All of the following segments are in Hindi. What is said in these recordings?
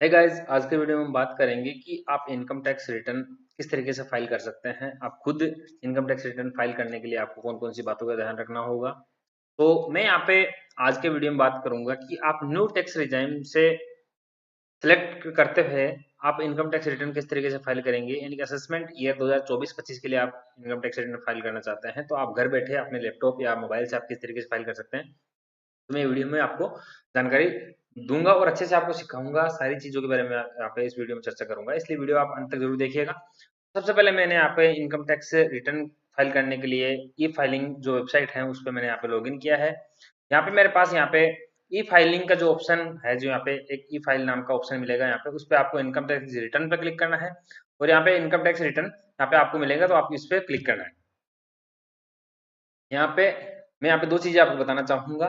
है गाइस, आज के वीडियो में हम बात करेंगे कि आप इनकम टैक्स रिटर्न किस तरीके से फाइल कर सकते हैं। आप खुद इनकम टैक्स रिटर्न फाइल करने के लिए आपको कौन कौन सी बातों का ध्यान रखना होगा। तो मैं यहाँ पे आज के वीडियो में बात करूंगा कि आप न्यू टैक्स रिजाइम से सिलेक्ट करते हुए आप इनकम टैक्स रिटर्न किस तरीके से फाइल करेंगे। यानी कि असेसमेंट ईयर 2024-25 के लिए आप इनकम टैक्स रिटर्न फाइल करना चाहते हैं, तो आप घर बैठे अपने लैपटॉप या मोबाइल से आप किस तरीके से फाइल कर सकते हैं। तो मैं वीडियो में आपको जानकारी दूंगा और अच्छे से आपको सिखाऊंगा। सारी चीजों के बारे में यहाँ पे इस वीडियो में चर्चा करूंगा, इसलिए वीडियो आप अंत तक जरूर देखिएगा। सबसे पहले मैंने यहाँ पे इनकम टैक्स रिटर्न फाइल करने के लिए ई फाइलिंग जो वेबसाइट है उस पर मैंने यहाँ पे लॉगिन किया है। यहाँ पे मेरे पास यहाँ पे ई फाइलिंग का जो ऑप्शन है, जो यहाँ पे एक ई फाइल नाम का ऑप्शन मिलेगा, यहाँ पे उस पर आपको इनकम टैक्स रिटर्न पे क्लिक करना है और यहाँ पे इनकम टैक्स रिटर्न यहाँ पे आपको मिलेगा, तो आप इस पे क्लिक करना है। यहाँ पे मैं यहाँ पे दो चीजें आपको बताना चाहूंगा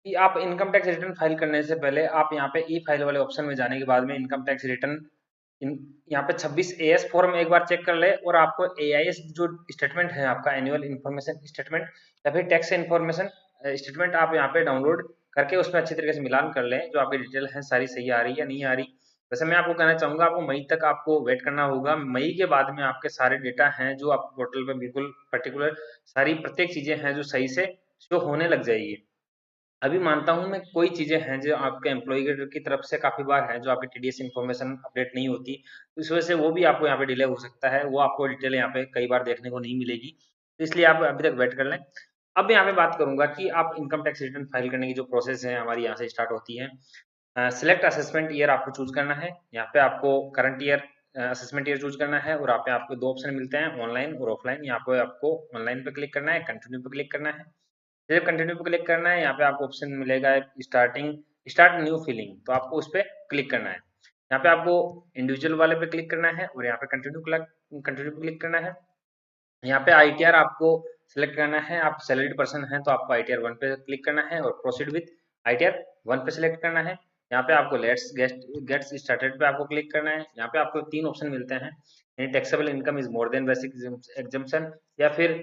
कि आप इनकम टैक्स रिटर्न फाइल करने से पहले आप यहाँ पे ई फाइल वाले ऑप्शन में जाने के बाद में इनकम टैक्स रिटर्न यहाँ पे 26 एएस फॉर्म एक बार चेक कर ले और आपको एआईएस जो स्टेटमेंट है आपका एनुअल इन्फॉर्मेशन स्टेटमेंट या फिर टैक्स इन्फॉर्मेशन स्टेटमेंट आप यहाँ पे डाउनलोड करके उसमें अच्छी तरीके से मिलान कर लें, जो आपकी डिटेल है सारी सही आ रही है या नहीं आ रही। वैसे मैं आपको कहना चाहूंगा आपको मई तक आपको वेट करना होगा। मई के बाद में आपके सारे डेटा हैं जो आप पोर्टल पे बिल्कुल पर्टिकुलर सारी प्रत्येक चीजें हैं जो सही से शो होने लग जाएगी। अभी मानता हूं मैं कोई चीजें हैं जो आपके एम्प्लॉय की तरफ से काफी बार है जो आपकी टीडीएस इन्फॉर्मेशन अपडेट नहीं होती, तो इस वजह से वो भी आपको यहाँ पे डिले हो सकता है, वो आपको डिटेल यहाँ पे कई बार देखने को नहीं मिलेगी, तो इसलिए आप अभी तक वेट कर लें। अब यहाँ पे बात करूंगा कि आप इनकम टैक्स रिटर्न फाइल करने की जो प्रोसेस है हमारी यहाँ से स्टार्ट होती है। सिलेक्ट असेसमेंट ईयर आपको चूज करना है। यहाँ पे आपको current year assessment year choose करना है और यहाँ पे आपको दो ऑप्शन मिलते हैं, ऑनलाइन और ऑफलाइन। यहाँ पे आपको ऑनलाइन पे क्लिक करना है, कंटिन्यू पे क्लिक करना है। जब कंटिन्यू पे क्लिक करना है, यहाँ पे आपको ऑप्शन मिलेगा स्टार्ट न्यू फिलिंग, तो आपको उस पर क्लिक करना है। यहाँ पे आपको इंडिविजुअल वाले पे क्लिक करना है और यहाँ पे कंटिन्यू पे क्लिक करना है। यहाँ पे आईटीआर आपको सिलेक्ट करना है। आप सैलरीड पर्सन हैं तो आपको आईटीआर 1 पे क्लिक करना है और प्रोसीड विद आईटीआर 1 पे सिलेक्ट करना है। यहाँ पे आपको लेट्स गेट्स स्टार्टेड पे आपको क्लिक करना है। यहाँ पे आपको तीन ऑप्शन मिलते हैं, यानी taxable income is more than basic exemption, या फिर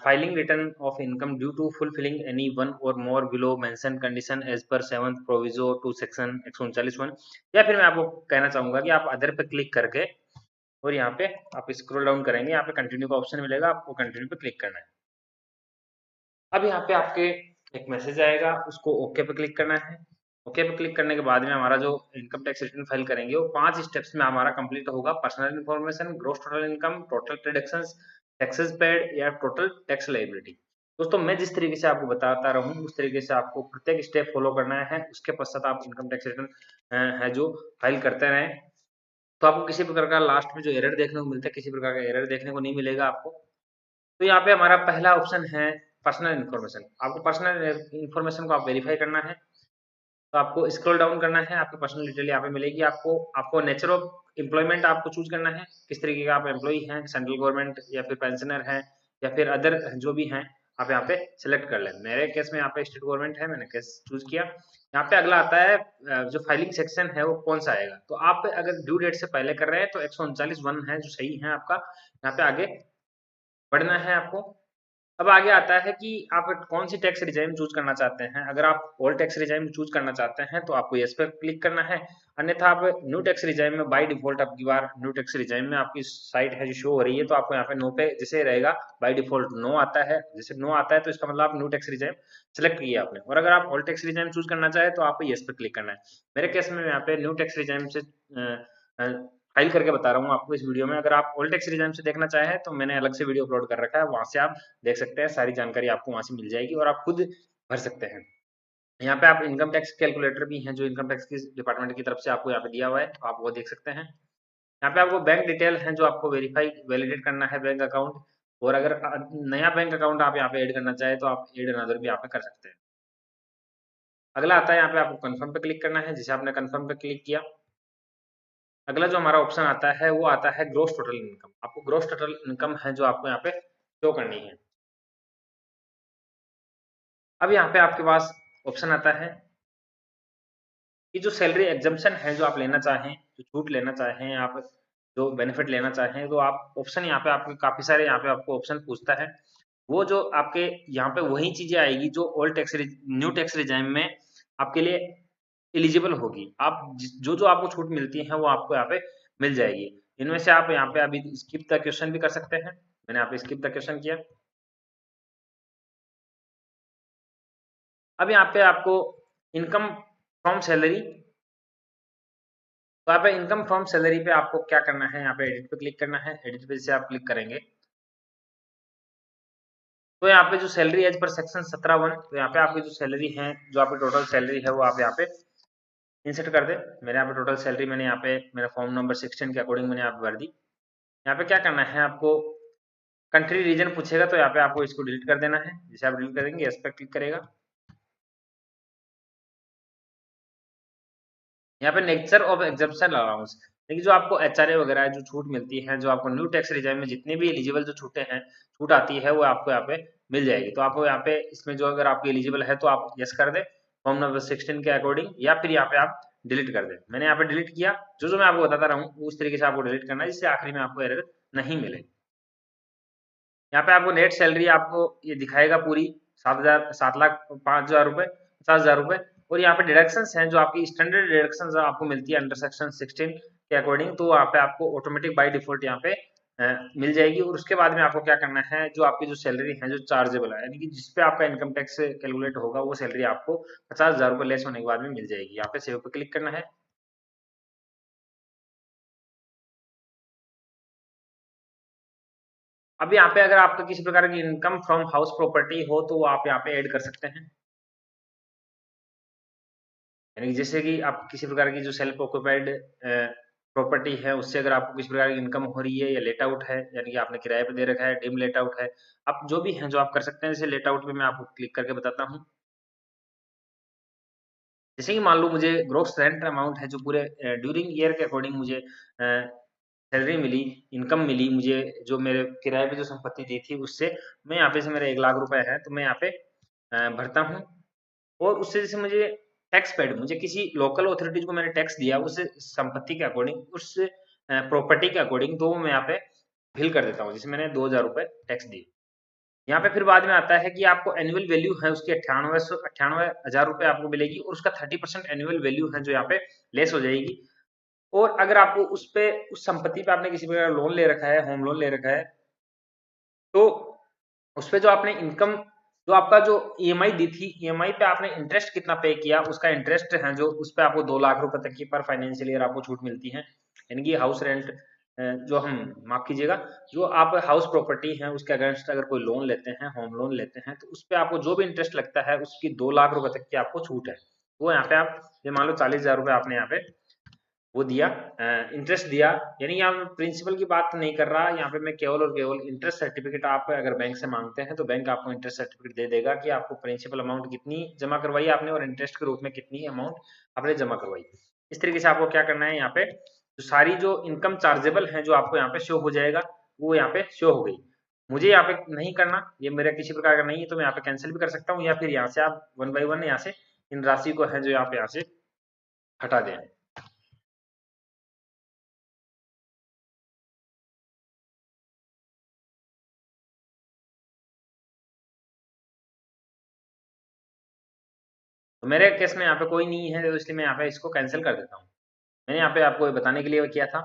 filing return of income due to fulfilling any one or more below mention condition as per 7th proviso to section 139(1), या फिर मैं आपको कहना चाहूंगा कि आप अदर पे क्लिक करके और यहाँ पे आप स्क्रॉल डाउन करेंगे, यहाँ पे कंटिन्यू का ऑप्शन मिलेगा, आपको कंटिन्यू पे क्लिक करना है। अब यहाँ पे आपके एक मैसेज आएगा, उसको ओके पे क्लिक करना है। ओके पे क्लिक करने के बाद में हमारा जो इनकम टैक्स रिटर्न फाइल करेंगे वो 5 स्टेप्स में हमारा कंप्लीट होगा। Personal information, gross total income, total deductions, taxes paid या टोटल टैक्स लायबिलिटी। दोस्तों मैं जिस तरीके से आपको बताता रहूँ उस तरीके से आपको प्रत्येक स्टेप फॉलो करना है, उसके पश्चात आप इनकम टैक्स रिटर्न है जो फाइल करते रहें, तो आपको किसी प्रकार का लास्ट में जो एरर देखने को मिलता है, किसी प्रकार का एरर देखने को नहीं मिलेगा आपको। तो यहाँ पे हमारा पहला ऑप्शन है पर्सनल इन्फॉर्मेशन। आपको पर्सनल इन्फॉर्मेशन को आप वेरीफाई करना है, तो आपको स्क्रॉल डाउन करना है, आपकी पर्सनल डिटेल यहाँ पे मिलेगी। आपको आपको नेचर ऑफ एम्प्लॉयमेंट आपको चूज करना है, किस तरीके का आप एम्प्लॉय हैं, सेंट्रल गवर्नमेंट या फिर पेंशनर है या फिर अदर जो भी हैं, आप यहाँ पे सिलेक्ट कर लें। मेरे केस में यहाँ पे स्टेट गवर्नमेंट है, मैंने केस चूज किया। यहाँ पे अगला आता है जो फाइलिंग सेक्शन है वो कौन सा आएगा। तो आप अगर ड्यू डेट से पहले कर रहे हैं तो 139(1) है जो सही है आपका, यहाँ पे आगे बढ़ना है आपको। अब आगे आता है कि आप कौन सी टैक्स रिजाइम चूज करना चाहते हैं। अगर आप ओल्ड टैक्स रिजाइम चूज करना चाहते हैं तो आपको यस पर क्लिक करना है, अन्यथा आप न्यू टैक्स रिजाइम में बाय डिफॉल्ट आपकी बार न्यू टैक्स रिजाइम में आपकी साइट है जो शो हो रही है, तो आपको यहाँ पे नो पे जैसे रहेगा बाय डिफॉल्ट नो आता है, जैसे नो आता है तो इसका मतलब आप न्यू टैक्स रिजाइम सेलेक्ट किया आपने। और अगर आप ओल्ड टैक्स रिजाइम चूज करना चाहे तो आपको यस पर क्लिक करना है। मेरे केस में यहाँ पे न्यू टैक्स रिजाइम से फाइल करके बता रहा हूँ आपको इस वीडियो में। अगर आप ओल्ड टैक्स रिजाइम से देखना चाहें तो मैंने अलग से वीडियो अपलोड कर रखा है, वहां से आप देख सकते हैं, सारी जानकारी आपको वहां से मिल जाएगी और आप खुद भर सकते हैं। यहाँ पे आप इनकम टैक्स कैलकुलेटर भी हैं जो इनकम टैक्स की डिपार्टमेंट की तरफ से आपको यहाँ पे दिया हुआ है, तो आप वो देख सकते हैं। यहाँ पे आपको बैंक डिटेल है जो आपको वेरीफाई वैलिडेट करना है, बैंक अकाउंट। और अगर नया बैंक अकाउंट आप यहाँ पे ऐड करना चाहे तो आप ऐड अनदर भी यहाँ पे कर सकते हैं। अगला आता है यहाँ पे आपको कंफर्म पे क्लिक करना है, जिसे आपने कंफर्म पे क्लिक किया। अगला जो हमारा ऑप्शन आता है वो आता है ग्रोस टोटल इनकम। आपको ग्रोस टोटल इनकम है जो आपको यहाँ पे शो करनी है। अब यहाँ पे आपके पास ऑप्शन आता है कि जो सैलरी एग्जम्पशन है जो आप लेना चाहें, जो छूट लेना चाहें, आप जो बेनिफिट लेना चाहें, तो आप ऑप्शन यहाँ पे आपके काफी सारे यहाँ पे आपको ऑप्शन पूछता है। वो जो आपके यहाँ पे वही चीजें आएगी जो old tax new tax regime में आपके लिए एलिजिबल होगी। आप जो जो आपको छूट मिलती है वो आपको यहाँ पे मिल जाएगी। इनमें से आप यहाँ पे अभी स्किप द क्वेश्चन भी कर सकते हैं। मैंने यहाँ पे स्किप द क्वेश्चन किया। अब यहाँ पे आपको इनकम फ्रॉम सैलरी, तो यहाँ पे इनकम फ्रॉम सैलरी पे आपको क्या करना है, यहाँ पे एडिट पे क्लिक करना है। एडिट पे से आप क्लिक करेंगे तो यहाँ पे जो सैलरी एज पर सेक्शन 17(1), तो यहाँ पे आपकी जो सैलरी है, जो आपकी टोटल सैलरी है वो आप यहाँ पे इंसर्ट कर दे। मेरे यहाँ पे टोटल सैलरी मैंने यहाँ पे मेरा फॉर्म नंबर 16 के अकॉर्डिंग मैंने यहाँ पे भर दी। यहाँ पे क्या करना है आपको, कंट्री रीजन पूछेगा तो यहाँ पे आपको इसको डिलीट कर देना है। जैसे आप डिलीट करेंगे इस पर क्लिक करेगा। यहाँ पे नेचर ऑफ एग्जम्पशन अलाउंस, देखिए जो आपको एचआरए वगैरह जो छूट मिलती है, जो आपको न्यू टैक्स रिजाइम में जितने भी एलिजिबल जो छूटें हैं, छूट आती है वो आपको यहाँ पे मिल जाएगी। तो आपको यहाँ पे इसमें जो अगर आपकी एलिजिबल है तो आप यस कर दें फॉर्म नंबर 16 के अकॉर्डिंग, या फिर यहाँ पे आप डिलीट कर दें। मैंने यहाँ पे डिलीट किया। जो जो मैं आपको बताता रहा हूँ उस तरीके से आपको डिलीट करना है, जिससे आखिरी में आपको एरर नहीं मिले। यहाँ पे आपको नेट सैलरी आपको ये दिखाएगा पूरी 7,05,000 रुपए, 50,000 रुपए। और यहाँ पे डिडक्शंस हैं, जो आपकी स्टैंडर्ड डिडक्शंस आपको मिलती है अंडर सेक्शन 16 के अकॉर्डिंग, तो वहाँ पे आपको ऑटोमेटिक बाय डिफॉल्ट यहाँ पे मिल जाएगी। और उसके बाद में आपको क्या करना है, जो आपकी जो सैलरी है जो चार्जेबल है, यानी कि जिसपे आपका इनकम टैक्स कैलकुलेट होगा, वो सैलरी आपको 50,000 रुपए लेस होने के बाद में मिल जाएगी। यहाँ पे सेव पे क्लिक करना है। अब यहाँ पे अगर आपका किसी प्रकार की इनकम फ्रॉम हाउस प्रॉपर्टी हो तो वो आप यहाँ पे ऐड कर सकते हैं। यानी कि जैसे कि आप किसी प्रकार की जो सेल्फ ऑक्यूपाइड प्रॉपर्टी है, उससे अगर आपको किसी प्रकार की इनकम हो रही है, या लेट आउट है, यानी कि आपने किराए पे दे रखा है, डिम लेट आउट है, आप जो भी है जो आप कर सकते हैं। जैसे लेट आउट पे मैं आपको क्लिक करके बताता हूँ। जैसे कि मान लो मुझे ग्रॉस रेंट अमाउंट है जो पूरे ड्यूरिंग ईयर के अकॉर्डिंग मुझे सैलरी मिली, इनकम मिली मुझे, जो मेरे किराए पे जो संपत्ति दी थी उससे, मैं यहाँ पे से मेरा 1,00,000 रुपए है तो मैं यहाँ पे भरता हूँ। और उससे जैसे मुझे टैक्स पेड, मुझे किसी लोकल अथॉरिटीज को मैंने टैक्स दिया, उस संपत्ति के अकॉर्डिंग, उस प्रॉपर्टी के अकॉर्डिंग, तो वो मैं यहाँ पे फिल कर देता हूँ। जैसे मैंने 2,000 रुपए टैक्स दिए। यहाँ पे फिर बाद में आता है कि आपको एनुअल वैल्यू है उसकी 98,000 रुपए आपको मिलेगी, और उसका 30% एनुअल वैल्यू है जो यहाँ पे लेस हो जाएगी। और अगर आपको उस पे, उस संपत्ति पे आपने किसी प्रकार लोन ले रखा है, होम लोन ले रखा है, तो उसपे जो आपने इनकम, जो आपका जो ईएमआई दी थी, ईएमआई पे आपने इंटरेस्ट कितना पे किया, उसका इंटरेस्ट है जो उस पे आपको 2,00,000 रुपए तक की पर फाइनेंशियल ईयर आपको छूट मिलती है। यानी कि हाउस रेंट, जो हम, माफ कीजिएगा, जो आप हाउस प्रॉपर्टी है उसके अगेंस्ट अगर कोई लोन लेते हैं, होम लोन लेते हैं, तो उस पे आपको जो भी इंटरेस्ट लगता है उसकी 2,00,000 रुपए तक की आपको छूट है। वो यहाँ पे आप, ये मान लो 40,000 रुपए आपने यहाँ पे वो दिया, इंटरेस्ट दिया, यानी यहाँ मैं प्रिंसिपल की बात नहीं कर रहा, यहाँ पे मैं केवल और केवल इंटरेस्ट सर्टिफिकेट आप अगर बैंक से मांगते हैं तो बैंक आपको इंटरेस्ट सर्टिफिकेट दे देगा कि आपको प्रिंसिपल अमाउंट कितनी जमा करवाई आपने और इंटरेस्ट के रूप में कितनी अमाउंट आपने जमा करवाई। इस तरीके से आपको क्या करना है, यहाँ पे जो सारी जो इनकम चार्जेबल है जो आपको यहाँ पे शो हो जाएगा, वो यहाँ पे शो हो गई। मुझे यहाँ पे नहीं करना, ये मेरा किसी प्रकार का नहीं है, तो मैं यहाँ पे कैंसिल भी कर सकता हूँ, या फिर यहाँ से आप 1 बाय 1 यहाँ से इन राशि को है जो यहाँ से हटा दें। तो मेरे केस में यहाँ पे कोई नहीं है, तो इसलिए मैं यहाँ पे इसको कैंसिल कर देता हूँ। मैंने यहाँ पे आपको बताने के लिए किया था,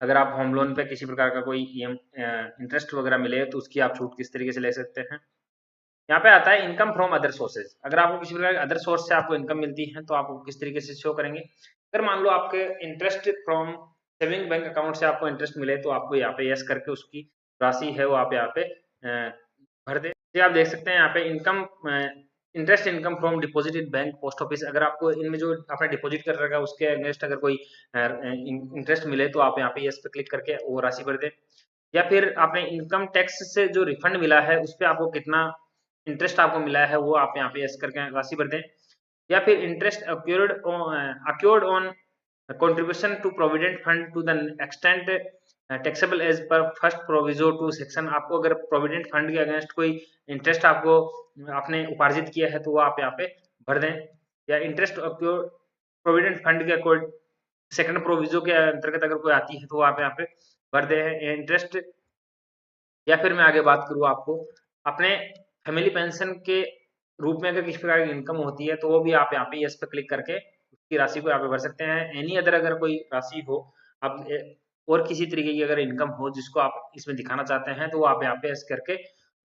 अगर आप होम लोन पे किसी प्रकार का कोई इंटरेस्ट वगैरह मिले तो उसकी आप छूट किस तरीके से ले सकते हैं। यहाँ पे आता है इनकम फ्रॉम अदर सोर्सेज, अगर आपको किसी प्रकार अदर सोर्स से आपको इनकम मिलती है तो आपको किस तरीके से शो करेंगे। अगर मान लो आपके interest from saving bank account से आपको इंटरेस्ट मिले, तो आपको यहाँ पे यस करके उसकी राशि है वो आप यहाँ पे भर दे। ये आप देख सकते हैं यहाँ पे income, interest income from deposited bank, post office, अगर आपको इनमें जो आपने डिपॉजिट कर रखा है उसके अगेंस्ट अगर कोई इंटरेस्ट मिले तो आप यहाँ पे यस पे क्लिक करके वो राशि भर दें। या फिर आपने इनकम टैक्स से जो रिफंड मिला है उस पर आपको कितना इंटरेस्ट आपको मिला है वो आप यहाँ पे यस करके राशि भर दें। या फिर interest accrued on contribution to provident fund to the extent taxable as per first proviso to section, आपको अगर प्रोविडेंट फंड के अगेंस्ट कोई इंटरेस्ट आपको आपने उपार्जित किया है तो वो आप यहाँ पे भर दें। या इंटरेस्ट प्रोविडेंट फंड के अकॉर्ड सेकंड प्रोविजो के अंतर्गत अगर कोई आती है तो वो आप यहाँ पे भर दे इंटरेस्ट। या फिर मैं आगे बात करूँ आपको अपने फैमिली पेंशन के रूप में अगर किसी प्रकार की इनकम होती है तो वो भी आप यहाँ पे यस पे क्लिक करके उसकी राशि को यहाँ पे भर सकते हैं। एनी अदर अगर कोई राशि हो आप और किसी तरीके की अगर इनकम हो जिसको आप इसमें दिखाना चाहते हैं तो वो आप यहाँ पे यस करके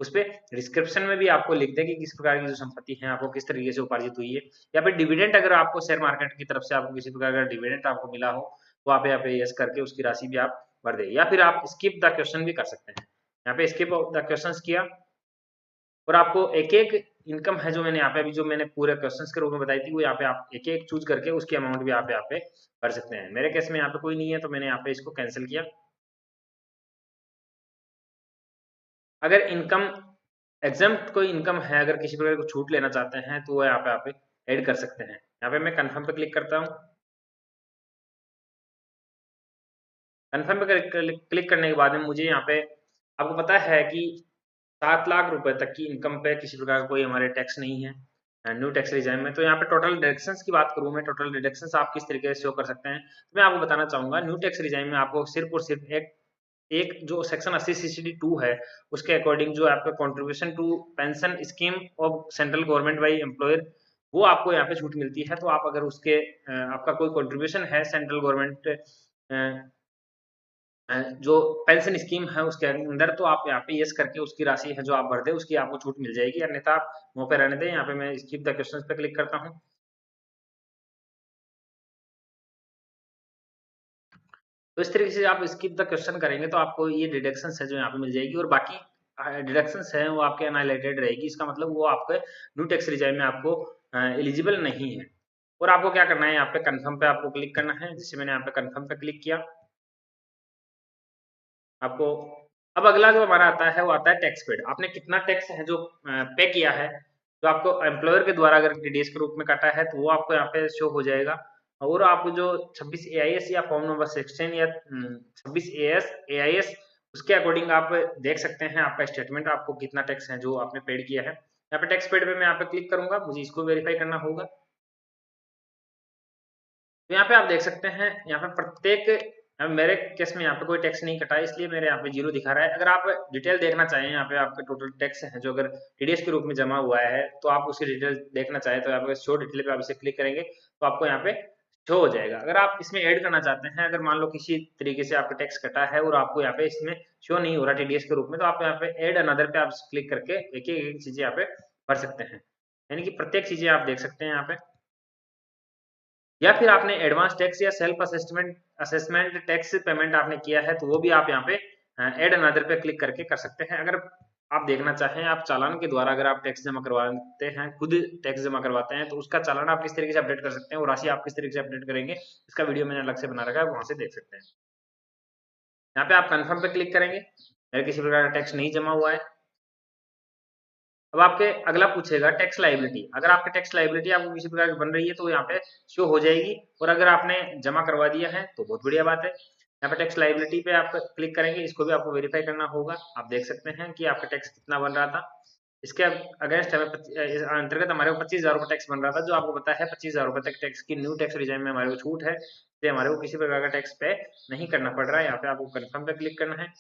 उस पर डिस्क्रिप्शन में भी आपको लिख दें कि किस प्रकार की जो संपत्ति है आपको किस तरीके से उपार्जित हुई है, या फिर डिविडेंड अगर आपको शेयर मार्केट की तरफ से आपको किसी प्रकार का डिविडेंड आपको मिला हो तो आप यहाँ पे यस करके उसकी राशि भी आप भर दें, या फिर आप स्किप द क्वेश्चन भी कर सकते हैं। यहाँ पे स्किप द क्वेश्चन किया और आपको एक एक इनकम है जो मैंने यहाँ पे अभी जो मैंने पूरे क्वेश्चंस के रूप में बताई थी वो यहाँ पे आप एक एक चूज करके उसकी अमाउंट भी आप यहाँ पे भर सकते हैं। मेरे केस में यहाँ पे कोई नहीं है तो मैंने यहाँ पे इसको कैंसिल किया। अगर इनकम एग्जाम्प्ट कोई इनकम है, अगर किसी प्रकार को छूट लेना चाहते हैं तो वो यहाँ पे आप ऐड कर सकते हैं। यहाँ पे मैं कंफर्म पे क्लिक करता हूँ। कंफर्म पे क्लिक करने के बाद में मुझे यहाँ पे आपको पता है कि 7 लाख रुपए तक की इनकम पे किसी प्रकार का कोई हमारे टैक्स नहीं है न्यू टैक्स रिजाइम में। तो यहाँ पे टोटल डिडक्शंस की बात करूँ मैं, टोटल डिडक्शंस आप किस तरीके से शो कर सकते हैं तो मैं आपको बताना चाहूंगा। न्यू टैक्स रिजाइम में आपको सिर्फ और सिर्फ एक जो सेक्शन 80 CCD 2 है उसके अकॉर्डिंग जो आपका contribution to pension scheme of central government by employer वो आपको यहाँ पे छूट मिलती है। तो आप अगर उसके आपका कोई कंट्रीब्यूशन है सेंट्रल गवर्नमेंट जो पेंशन स्कीम है उसके अंदर तो आप यहाँ पे यस करके उसकी राशि है जो आप भर दे उसकी आपको छूट मिल जाएगी, अन्यथा आप मुंह पे रहने दें। यहाँ पे मैं स्किप द क्वेश्चंस पे क्लिक करता हूँ। तो इस तरीके से आप स्किप द क्वेश्चन करेंगे तो आपको ये डिडक्शंस है जो यहाँ पे मिल जाएगी और बाकी डिडक्शंस है वो आपके अनहाइलाइटेड रहेगी। इसका मतलब वो आपके न्यू टैक्स रिजाइम में आपको एलिजिबल नहीं है। और आपको क्या करना है, यहाँ पे कंफर्म पे आपको क्लिक करना है। जैसे मैंने यहाँ पे कंफर्म पे क्लिक किया, आपको अब अगला जो हमारा आता है वो आता है टैक्स पेड। आपने कितना टैक्स है जो पे किया है, जो आपको एम्प्लॉयर के द्वारा अगर टीडीएस के रूप में काटा है तो वो आपको यहाँ पे शो हो जाएगा। और आपको जो 26 AIS या फॉर्म नंबर 16 या 26 AIS उसके अकॉर्डिंग आप देख सकते हैं आपका स्टेटमेंट आपको कितना टैक्स है जो आपने पेड किया है। यहाँ पे टैक्स पेड पे मैं यहाँ पे क्लिक करूंगा, मुझे इसको वेरीफाई करना होगा। तो यहाँ पे आप देख सकते हैं यहाँ पे प्रत्येक मेरे केस में यहाँ पे कोई टैक्स नहीं कटा है इसलिए मेरे यहाँ पे 0 दिखा रहा है। अगर आप डिटेल देखना चाहें यहाँ पे आपके टोटल टैक्स है जो अगर टीडीएस के रूप में जमा हुआ है तो आप उसकी डिटेल देखना चाहें तो यहाँ पे शो डिटेल पे आप इसे क्लिक करेंगे तो आपको यहाँ पे शो हो जाएगा। अगर आप इसमें ऐड करना चाहते हैं, अगर मान लो किसी तरीके से आपका टैक्स कटा है और आपको यहाँ पे इसमें शो नहीं हो रहा टीडीएस के रूप में, तो आप यहाँ पे ऐड अनदर पे आप क्लिक करके एक एक चीजें यहाँ पे भर सकते हैं, यानी कि प्रत्येक चीजें आप देख सकते हैं यहाँ पे। या फिर आपने एडवांस टैक्स या self assessment assessment tax payment आपने किया है तो वो भी आप यहाँ पे ऐड अनदर पे क्लिक करके कर सकते हैं। अगर आप देखना चाहें आप चालान के द्वारा अगर आप टैक्स जमा करवाते हैं, खुद टैक्स जमा करवाते हैं तो उसका चालान आप किस तरीके से अपडेट कर सकते हैं और राशि आप किस तरीके से अपडेट करेंगे इसका वीडियो मैंने अलग से बना रखा है, वहां से देख सकते हैं। यहाँ पे आप कंफर्म पे क्लिक करेंगे, मेरे किसी प्रकार का टैक्स नहीं जमा हुआ है। अब आपके अगला पूछेगा टैक्स लाइबिलिटी। अगर आपके टैक्स लाइबिलिटी आपको किसी प्रकार की बन रही है तो यहाँ पे शो हो जाएगी, और अगर आपने जमा करवा दिया है तो बहुत बढ़िया बात है। यहाँ पे टैक्स लाइबिलिटी पे आप क्लिक करेंगे, इसको भी आपको वेरीफाई करना होगा। आप देख सकते हैं कि आपका टैक्स कितना बन रहा था। इसके अगेंस्ट हमें अंतर्गत हमारे को 25,000 रुपये टैक्स बन रहा था, जो आपको पता है 25,000 रुपये तक टैक्स की न्यू टैक्स रिजाइम में हमारे को छूट है, इसलिए हमारे को किसी प्रकार का टैक्स पे नहीं करना पड़ रहा है। यहाँ पे आपको कन्फर्म पे क्लिक करना है।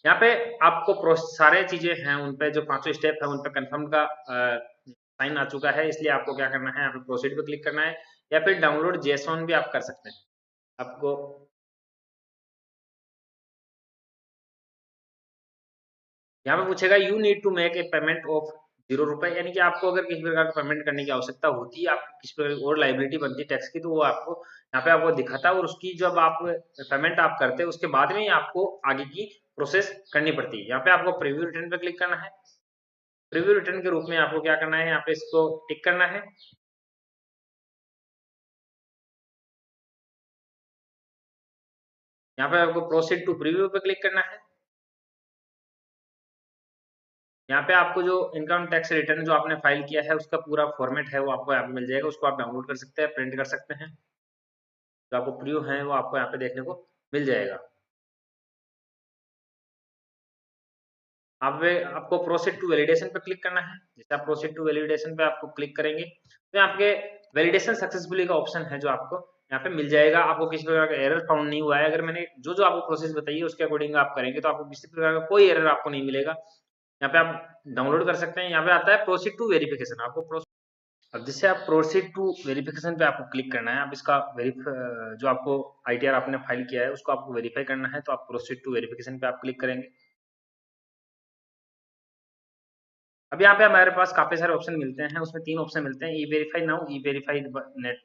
यहाँ पे आपको सारे चीजें हैं उन पे जो 500 स्टेप है उन पे कंफर्म का साइन आ चुका है, इसलिए आपको क्या करना है, यहाँ पे प्रोसीड पे क्लिक करना है, या फिर डाउनलोड जेसॉन भी आप कर सकते हैं। आपको यहाँ पे पूछेगा you need to make a payment of 0 रुपए, यानी कि आपको अगर किसी प्रकार का पेमेंट करने की आवश्यकता होती है, आप किसी प्रकार और लाइबिलिटी बनती है टैक्स की, तो वो आपको यहाँ पे आपको दिखाता है, और उसकी जब आप पेमेंट आप करते हैं उसके बाद में ही आपको आगे की प्रोसेस करनी पड़ती है। यहाँ पे आपको प्रीव्यू रिटर्न पे क्लिक करना है। प्रीव्यू रिटर्न के रूप में आपको क्या करना है, यहाँ पे इसको टिक करना है। यहाँ पे आपको प्रोसीड टू प्रीव्यू पे क्लिक करना है। यहाँ पे आपको जो इनकम टैक्स रिटर्न जो आपने फाइल किया है उसका पूरा फॉर्मेट है वो आपको यहाँ पे मिल जाएगा, उसको आप डाउनलोड कर सकते हैं, प्रिंट कर सकते हैं। जो आपको प्रीव्यू है वो आपको यहाँ पे देखने को मिल जाएगा। आप आपको प्रोसीड टू वैलिडेशन पे क्लिक करना है। जैसे आप प्रोसीड टू वैलिडेशन पे आपको क्लिक करेंगे तो आपके वैलिडेशन सक्सेसफुली का ऑप्शन है जो आपको यहाँ पे मिल जाएगा। आपको किसी प्रकार का एरर फाउंड नहीं हुआ है। अगर मैंने जो जो आपको प्रोसेस बताई है उसके अकॉर्डिंग आप करेंगे तो आपको किसी प्रकार का कोई एरर आपको नहीं मिलेगा। यहाँ पे आप डाउनलोड कर सकते हैं। यहाँ पे आता है प्रोसीड टू वेरिफिकेशन। आपको अब जैसे आप प्रोसीड टू वेरिफिकेशन पे आपको क्लिक करना है। आप इसका जो आपको आईटीआर आपने फाइल किया है उसको आपको वेरीफाई करना है, तो आप प्रोसीड टू वेरिफिकेशन पे आप क्लिक करेंगे। अब यहाँ पे हमारे पास काफी सारे ऑप्शन मिलते हैं। उसमें 3 ऑप्शन मिलते हैं, ई वेरीफाई नाउ, ई वेरीफाई नेट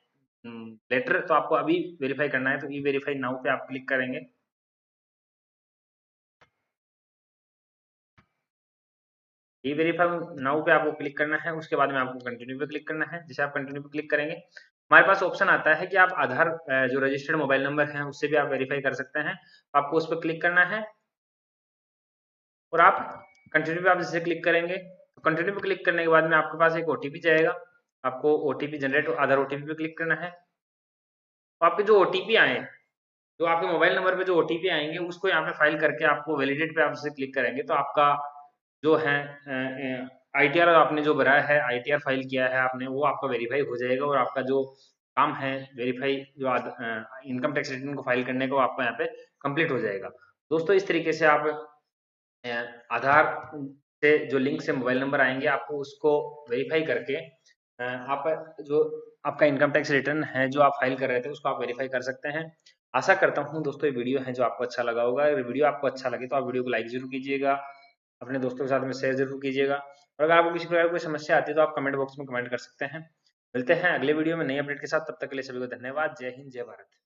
लेटर। तो आपको अभी वेरीफाई करना है तो ई वेरीफाई नाउ पे आप क्लिक करेंगे। ई वेरीफाई नाउ पे आपको क्लिक करना है। उसके बाद में आपको कंटिन्यू पे क्लिक करना है। जैसे आप कंटिन्यू पे क्लिक करेंगे हमारे पास ऑप्शन आता है कि आप आधार जो रजिस्टर्ड मोबाइल नंबर है उससे भी आप वेरीफाई कर सकते हैं। आपको उस पर क्लिक करना है और आप कंटिन्यू पे आप जैसे क्लिक करेंगे तो कंटिन्यू पे क्लिक करने के बाद में आपके पास एक ओटीपी जाएगा। आपको ओटीपी जनरेट आधार ओटीपी पे क्लिक करना है। तो आपके जो ओटीपी आए, जो आपके मोबाइल नंबर पे जो ओटीपी आएंगे उसको यहाँ पे फाइल करके आपको वैलिडेट पे आप जैसे क्लिक करेंगे तो आपका जो है आईटीआर आपने जो भरा है, आईटीआर फाइल किया है आपने, वो आपका वेरीफाई हो जाएगा और आपका जो काम है वेरीफाई जो इनकम टैक्स रिटर्न को फाइल करने का, वो आपका यहाँ पे कंप्लीट हो जाएगा। दोस्तों इस तरीके से आप आधार से जो लिंक से मोबाइल नंबर आएंगे आपको उसको वेरीफाई करके आप जो आपका इनकम टैक्स रिटर्न है जो आप फाइल कर रहे थे उसको आप वेरीफाई कर सकते हैं। आशा करता हूँ दोस्तों ये वीडियो है जो आपको अच्छा लगा होगा। अगर वीडियो आपको अच्छा लगे तो आप वीडियो को लाइक जरूर कीजिएगा, अपने दोस्तों के साथ में शेयर जरूर कीजिएगा। और अगर आपको किसी प्रकार की कोई समस्या आती है तो आप कमेंट बॉक्स में कमेंट कर सकते हैं। मिलते हैं अगले वीडियो में नई अपडेट के साथ, तब तक के लिए सभी को धन्यवाद। जय हिंद, जय भारत।